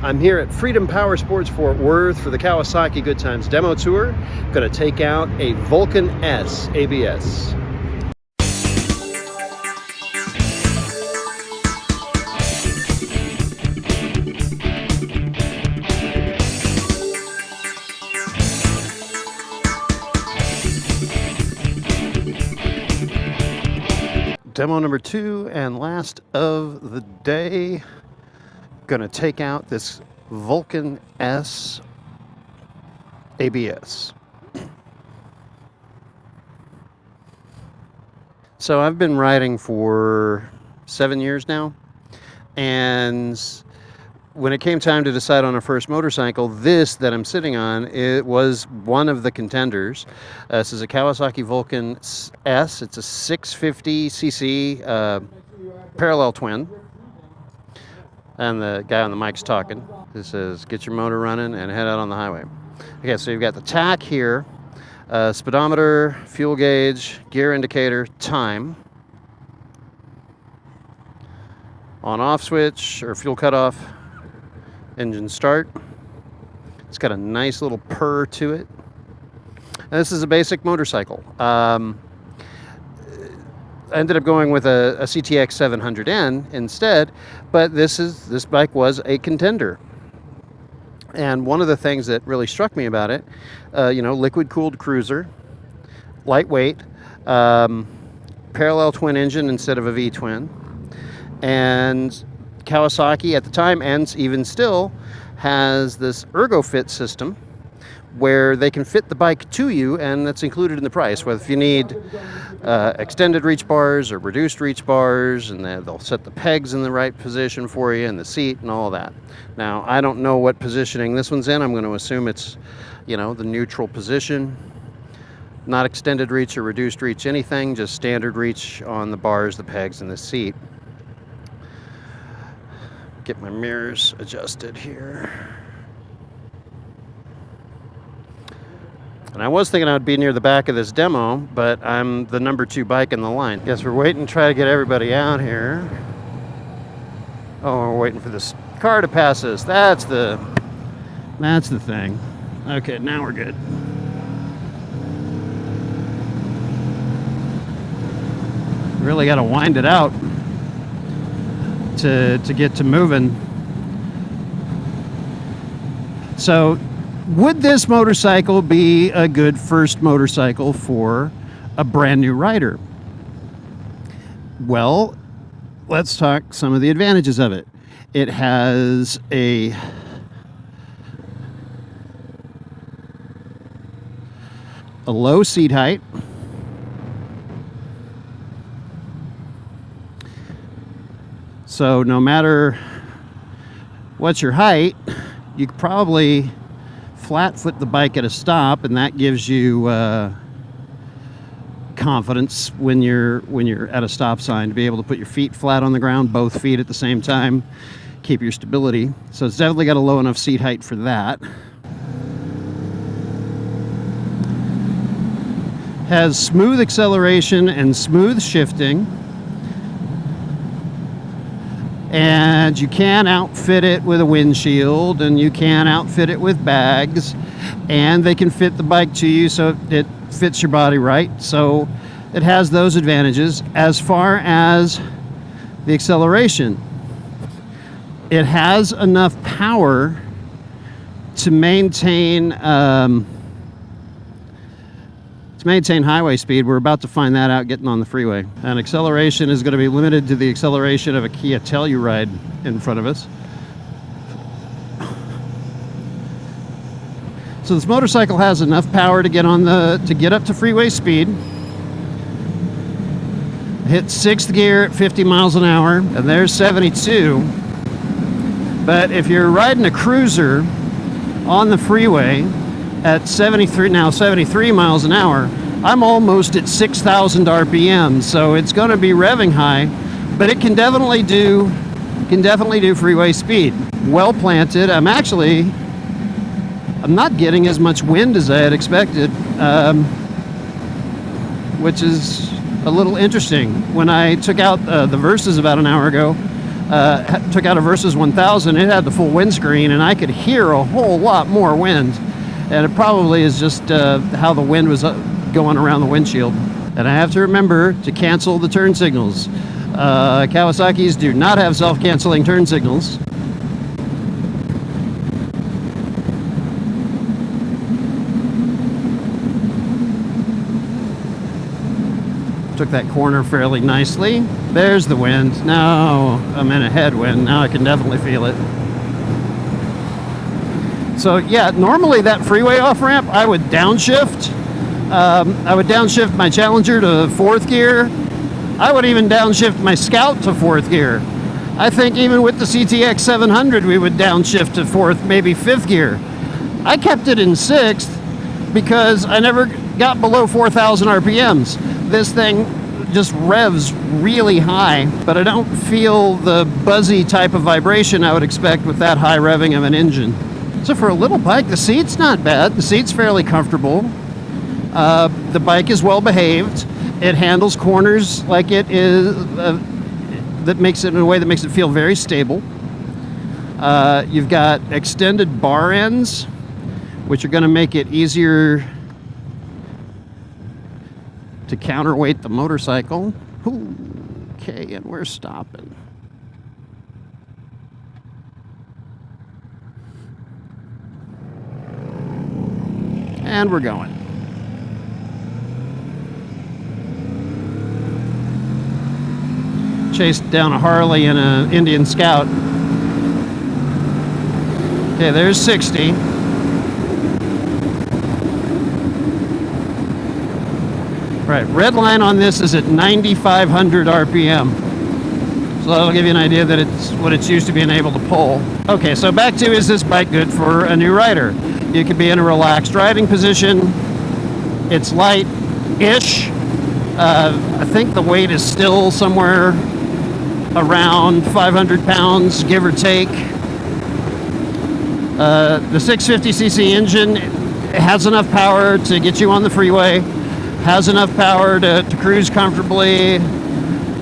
I'm here at Freedom Power Sports Fort Worth for the Kawasaki Good Times demo tour. Going to take out a Vulcan S ABS. Demo number 2 and last of the day. Gonna take out this Vulcan S ABS. So I've been riding for 7 years now, and when it came time to decide on a first motorcycle, this that I'm sitting on, it was one of the contenders. This is a Kawasaki Vulcan S. It's a 650cc parallel twin. And the guy on the mic's talking. It says, get your motor running and head out on the highway. Okay, so you've got the tach here, speedometer, fuel gauge, gear indicator, time. On-off switch or fuel cutoff, engine start. It's got a nice little purr to it. And this is a basic motorcycle. I ended up going with a CTX 700N instead, but this bike was a contender. And one of the things that really struck me about it, liquid cooled cruiser, lightweight, parallel twin engine instead of a V-twin, and Kawasaki at the time, and even still, has this ergo-fit system where they can fit the bike to you, and that's included in the price. Whether if you need extended reach bars or reduced reach bars, and they'll set the pegs in the right position for you, and the seat and all that. Now, I don't know what positioning this one's in. I'm going to assume it's, the neutral position. Not extended reach or reduced reach anything, just standard reach on the bars, the pegs, and the seat. Get my mirrors adjusted here. And I was thinking I would be near the back of this demo, but I'm the number 2 bike in the line. Guess we're waiting to try to get everybody out here. Oh, we're waiting for this car to pass us. That's the thing. Okay, now we're good. Really got to wind it out to get to moving. So, would this motorcycle be a good first motorcycle for a brand new rider? Well, let's talk some of the advantages of it. It has a low seat height. So no matter what's your height, you could probably flat foot the bike at a stop, and that gives you confidence when you're at a stop sign to be able to put your feet flat on the ground, both feet at the same time, keep your stability. So it's definitely got a low enough seat height for that. Has smooth acceleration and smooth shifting. And you can outfit it with a windshield, and you can outfit it with bags, and they can fit the bike to you so it fits your body right. So it has those advantages. As far as the acceleration, it has enough power to maintain highway speed. We're about to find that out getting on the freeway. And acceleration is going to be limited to the acceleration of a Kia Telluride in front of us. So this motorcycle has enough power to get up to freeway speed. Hit 6th gear at 50 miles an hour, and there's 72. But if you're riding a cruiser on the freeway at 73 miles an hour, I'm almost at 6,000 RPM, so it's going to be revving high, but it can definitely do freeway speed. Well planted. I'm not getting as much wind as I had expected, which is a little interesting. When I took out the Versas about an hour ago, took out a Versus 1000, it had the full windscreen, and I could hear a whole lot more wind. And it probably is just how the wind was going around the windshield. And I have to remember to cancel the turn signals. Kawasaki's do not have self-canceling turn signals. Took that corner fairly nicely. There's the wind. Now I'm in a headwind. Now I can definitely feel it. So yeah, normally that freeway off-ramp, I would downshift. I would downshift my Challenger to 4th gear. I would even downshift my Scout to 4th gear. I think even with the CTX 700, we would downshift to 4th, maybe 5th gear. I kept it in 6th because I never got below 4,000 RPMs. This thing just revs really high, but I don't feel the buzzy type of vibration I would expect with that high revving of an engine. So for a little bike, the seat's not bad. The seat's fairly comfortable. The bike is well behaved. It handles corners like it is, that makes it in a way that makes it feel very stable. You've got extended bar ends, which are going to make it easier to counterweight the motorcycle. Ooh, okay, and we're stopping. And we're going. Chased down a Harley and an Indian Scout. Okay, there's 60. Right, red line on this is at 9,500 RPM. So that'll give you an idea that it's what it's used to being able to pull. Okay, so back to, is this bike good for a new rider? You could be in a relaxed riding position. It's light-ish. I think the weight is still somewhere around 500 pounds, give or take. The 650cc engine has enough power to get you on the freeway, has enough power to cruise comfortably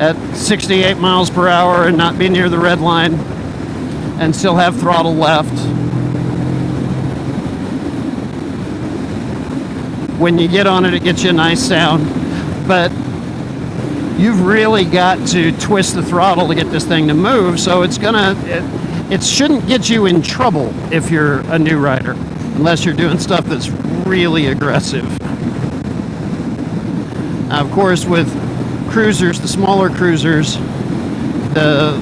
at 68 miles per hour and not be near the red line and still have throttle left. When you get on it, it gets you a nice sound, but you've really got to twist the throttle to get this thing to move, so it shouldn't get you in trouble if you're a new rider, unless you're doing stuff that's really aggressive. Now, of course, with cruisers, the smaller cruisers, to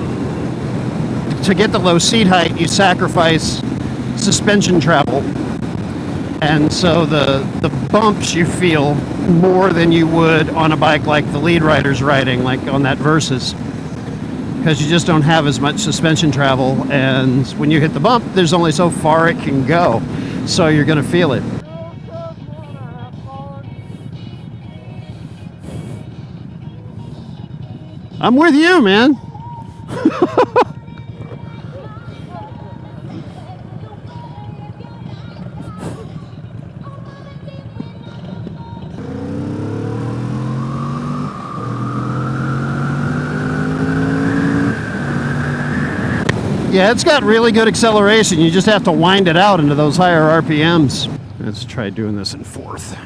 get the low seat height, you sacrifice suspension travel. And so the bumps you feel more than you would on a bike like the lead rider's riding, like on that Versus, because you just don't have as much suspension travel, and when you hit the bump, there's only so far it can go, so you're going to feel it. I'm with you, man. Yeah, it's got really good acceleration. You just have to wind it out into those higher RPMs. Let's try doing this in 4th.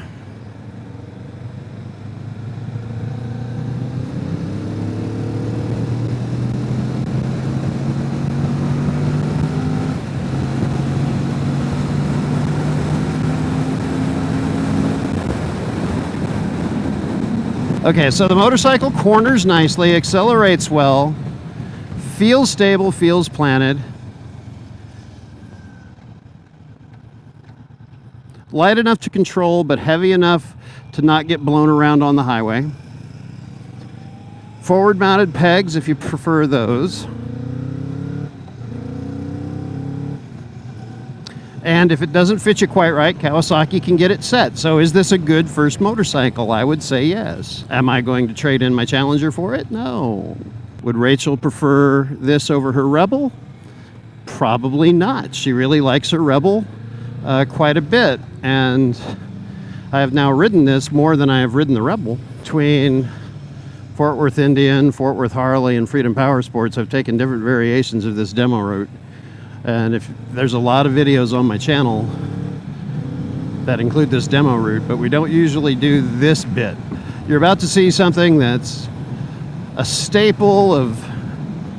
Okay, so the motorcycle corners nicely, accelerates well, feels stable, feels planted. Light enough to control, but heavy enough to not get blown around on the highway. Forward mounted pegs if you prefer those. And if it doesn't fit you quite right, Kawasaki can get it set. So is this a good first motorcycle? I would say yes. Am I going to trade in my Challenger for it? No. Would Rachel prefer this over her Rebel? Probably not. She really likes her Rebel quite a bit. And I have now ridden this more than I have ridden the Rebel. Between Fort Worth Indian, Fort Worth Harley, and Freedom Power Sports have taken different variations of this demo route. And if there's a lot of videos on my channel that include this demo route, but we don't usually do this bit. You're about to see something that's a staple of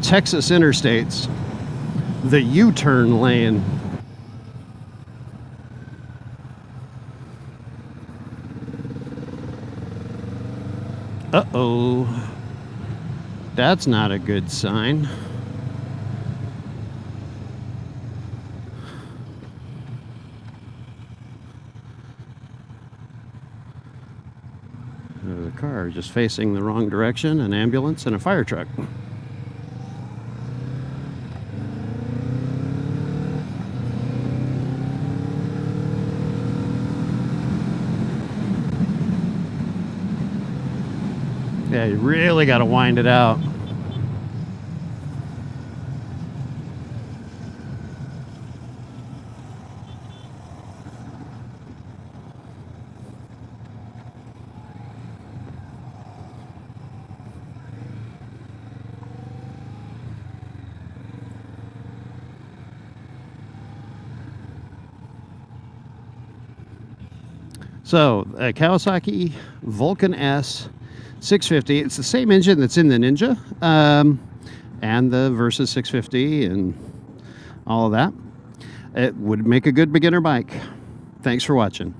Texas interstates, the U-turn lane. Uh-oh, that's not a good sign. There's a car just facing the wrong direction, an ambulance and a fire truck. Yeah, you really got to wind it out. So, a Kawasaki Vulcan S 650. It's the same engine that's in the Ninja and the Versus 650 and all of that. It would make a good beginner bike. Thanks for watching.